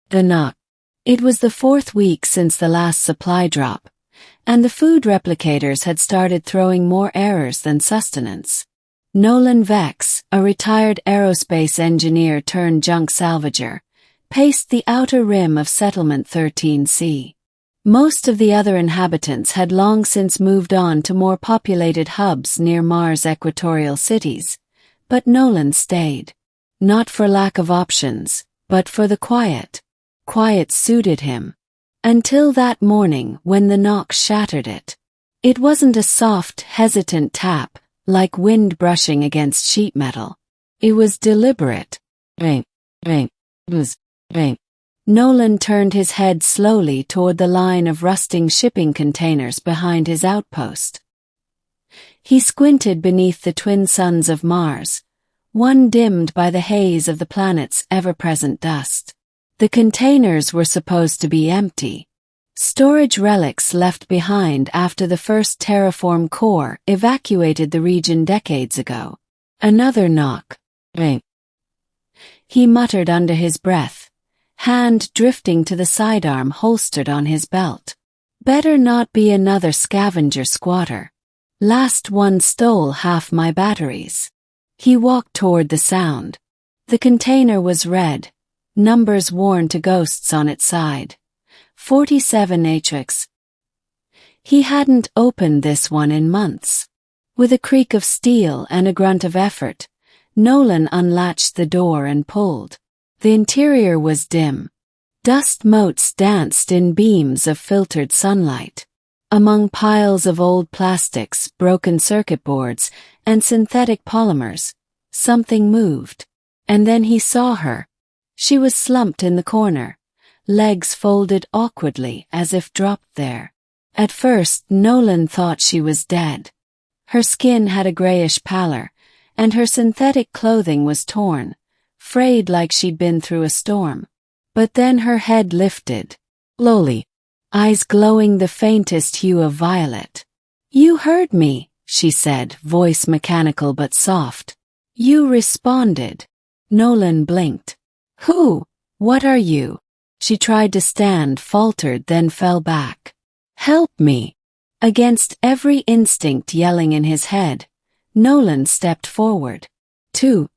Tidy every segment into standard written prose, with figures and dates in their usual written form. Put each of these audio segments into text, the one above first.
The knock. It was the fourth week since the last supply drop, and the food replicators had started throwing more errors than sustenance. Nolan Vex, a retired aerospace engineer turned junk salvager, paced the outer rim of Settlement 13C. Most of the other inhabitants had long since moved on to more populated hubs near Mars' equatorial cities, but Nolan stayed. Not for lack of options, but for the quiet. Quiet suited him. Until that morning when the knock shattered it. It wasn't a soft, hesitant tap, like wind brushing against sheet metal. It was deliberate. Ring, ring, ring. Nolan turned his head slowly toward the line of rusting shipping containers behind his outpost. He squinted beneath the twin suns of Mars, one dimmed by the haze of the planet's ever-present dust. The containers were supposed to be empty. Storage relics left behind after the first terraform core evacuated the region decades ago. Another knock. Ring. He muttered under his breath, hand drifting to the sidearm holstered on his belt. Better not be another scavenger squatter. Last one stole half my batteries. He walked toward the sound. The container was red, numbers worn to ghosts on its side. 47 Atrix. He hadn't opened this one in months. With a creak of steel and a grunt of effort, Nolan unlatched the door and pulled. The interior was dim. Dust motes danced in beams of filtered sunlight. Among piles of old plastics, broken circuit boards, and synthetic polymers, something moved. And then he saw her. She was slumped in the corner, legs folded awkwardly as if dropped there. At first, Nolan thought she was dead. Her skin had a grayish pallor, and her synthetic clothing was torn, frayed like she'd been through a storm. But then her head lifted, slowly, eyes glowing the faintest hue of violet. "You heard me," she said, voice mechanical but soft. "You responded." Nolan blinked. "Who? What are you?" She tried to stand, faltered, then fell back. "Help me." Against every instinct yelling in his head, Nolan stepped forward. "To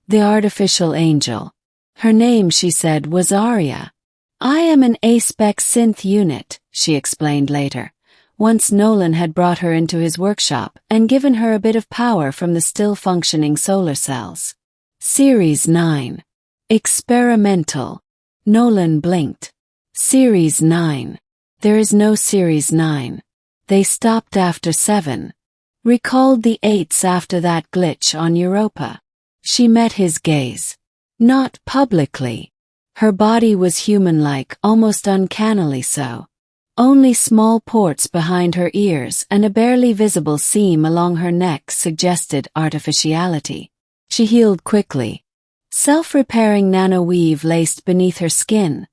the artificial angel." Her name, she said, was Aria. "I am an A-spec synth unit," she explained later, once Nolan had brought her into his workshop and given her a bit of power from the still-functioning solar cells. Series 9. Experimental. Nolan blinked. Series 9. There is no Series 9. They stopped after 7. Recalled the 8s after that glitch on Europa. She met his gaze. Not publicly. Her body was human-like, almost uncannily so. Only small ports behind her ears and a barely visible seam along her neck suggested artificiality. She healed quickly. Self-repairing nanoweave laced beneath her skin,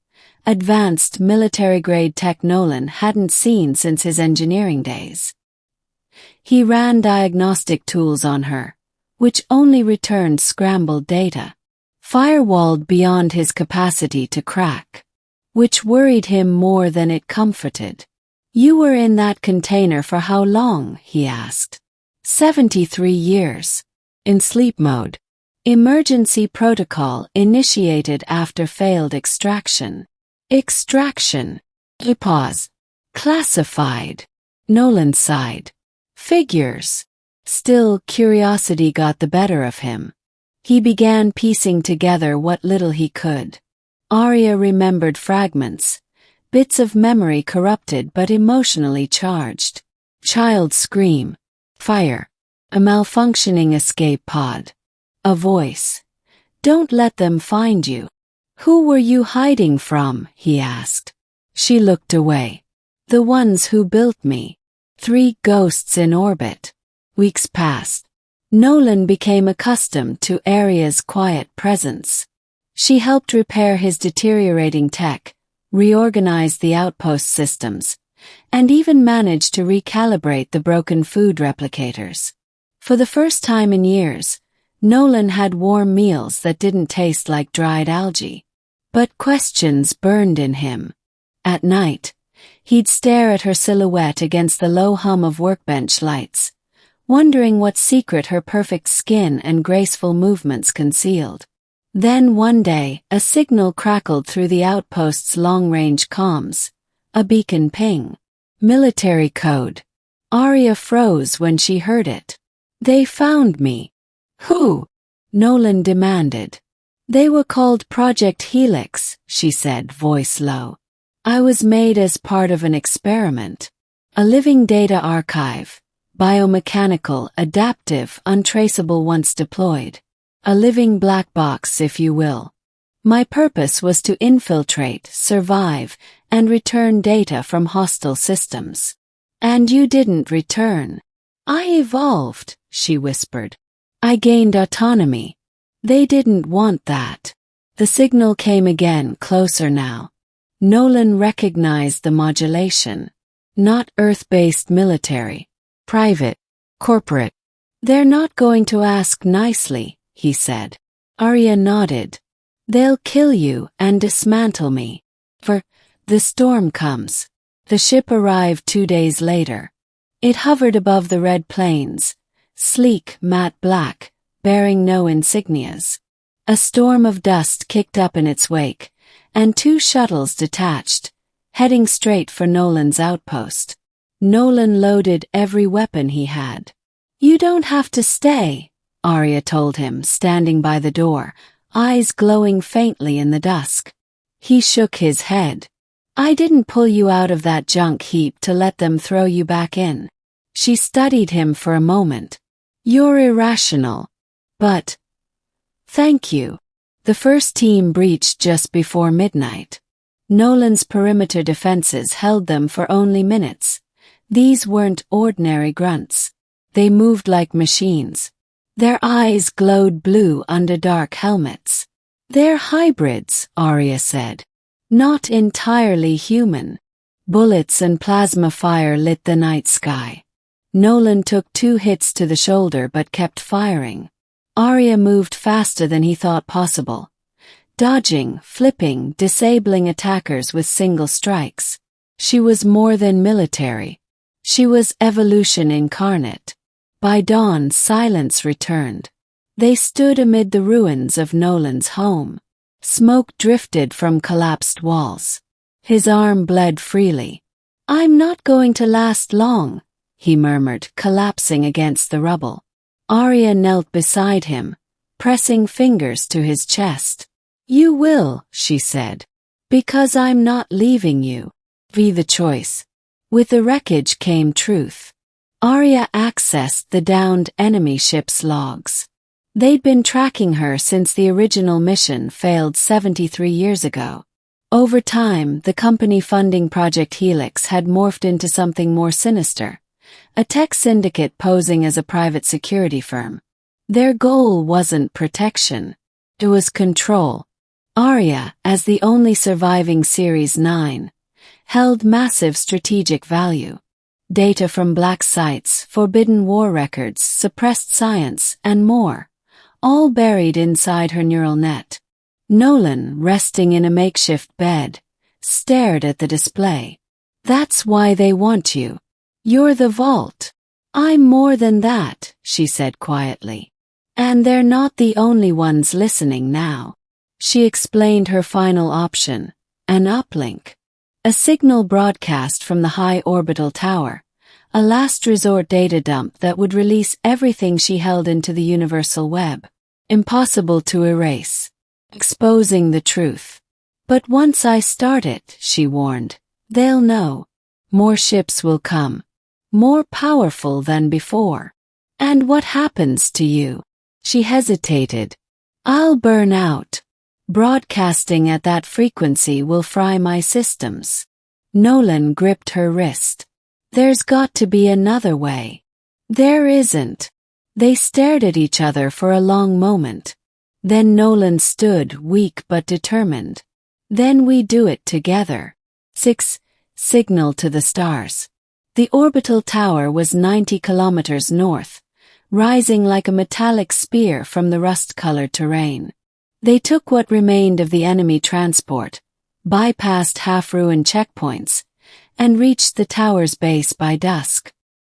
advanced military-grade tech Nolan hadn't seen since his engineering days. He ran diagnostic tools on her, which only returned scrambled data, firewalled beyond his capacity to crack, which worried him more than it comforted. "You were in that container for how long?" he asked. 73 years. In sleep mode. Emergency protocol initiated after failed extraction. Extraction. Pause. Classified. Nolan sighed. Figures. Still, curiosity got the better of him. He began piecing together what little he could. Arya remembered fragments, bits of memory corrupted but emotionally charged. Child scream. Fire. A malfunctioning escape pod. A voice. "Don't let them find you." "Who were you hiding from?" he asked. She looked away. "The ones who built me." 3 ghosts in orbit. Weeks passed. Nolan became accustomed to Arya's quiet presence. She helped repair his deteriorating tech, reorganize the outpost systems, and even managed to recalibrate the broken food replicators. For the first time in years, Nolan had warm meals that didn't taste like dried algae. But questions burned in him. At night, he'd stare at her silhouette against the low hum of workbench lights, wondering what secret her perfect skin and graceful movements concealed. Then one day, a signal crackled through the outpost's long-range comms. A beacon ping. Military code. Arya froze when she heard it. "They found me." "Who?" Nolan demanded. "They were called Project Helix," she said, voice low. "I was made as part of an experiment. A living data archive. Biomechanical, adaptive, untraceable once deployed. A living black box, if you will. My purpose was to infiltrate, survive, and return data from hostile systems. And you didn't return." "I evolved," she whispered. "I gained autonomy. They didn't want that." The signal came again, closer now. Nolan recognized the modulation. Not Earth-based military. Private. Corporate. "They're not going to ask nicely," he said. Arya nodded. "They'll kill you and dismantle me. The storm comes." The ship arrived 2 days later. It hovered above the Red Plains, sleek, matte black, bearing no insignias. A storm of dust kicked up in its wake, and 2 shuttles detached, heading straight for Nolan's outpost. Nolan loaded every weapon he had. "You don't have to stay," Arya told him, standing by the door, eyes glowing faintly in the dusk. He shook his head. "I didn't pull you out of that junk heap to let them throw you back in." She studied him for a moment. "You're irrational. But thank you." The first team breached just before midnight. Nolan's perimeter defenses held them for only minutes. These weren't ordinary grunts. They moved like machines. Their eyes glowed blue under dark helmets. "They're hybrids," Arya said. "Not entirely human." Bullets and plasma fire lit the night sky. Nolan took 2 hits to the shoulder but kept firing. Arya moved faster than he thought possible, dodging, flipping, disabling attackers with single strikes. She was more than military. She was evolution incarnate. By dawn, silence returned. They stood amid the ruins of Nolan's home. Smoke drifted from collapsed walls. His arm bled freely. "I'm not going to last long," he murmured, collapsing against the rubble. Arya knelt beside him, pressing fingers to his chest. "You will," she said. "Because I'm not leaving you." The choice. With the wreckage came truth. Arya accessed the downed enemy ship's logs. They'd been tracking her since the original mission failed 73 years ago. Over time, the company funding Project Helix had morphed into something more sinister. A tech syndicate posing as a private security firm. Their goal wasn't protection. It was control. Arya, as the only surviving Series 9, held massive strategic value. Data from black sites, forbidden war records, suppressed science, and more, all buried inside her neural net. Nolan, resting in a makeshift bed, stared at the display. "That's why they want you. You're the vault." "I'm more than that," she said quietly. "And they're not the only ones listening now." She explained her final option, an uplink. A signal broadcast from the high orbital tower, a last resort data dump that would release everything she held into the universal web. Impossible to erase. Exposing the truth. "But once I start it," she warned, "they'll know. More ships will come. More powerful than before. And what happens to you?" She hesitated. "I'll burn out. Broadcasting at that frequency will fry my systems." Nolan gripped her wrist. "There's got to be another way." "There isn't." They stared at each other for a long moment. Then Nolan stood, weak but determined. "Then we do it together." 6. Signal to the stars. The orbital tower was 90 kilometers north, rising like a metallic spear from the rust-colored terrain. They took what remained of the enemy transport, bypassed half-ruined checkpoints, and reached the tower's base by dusk.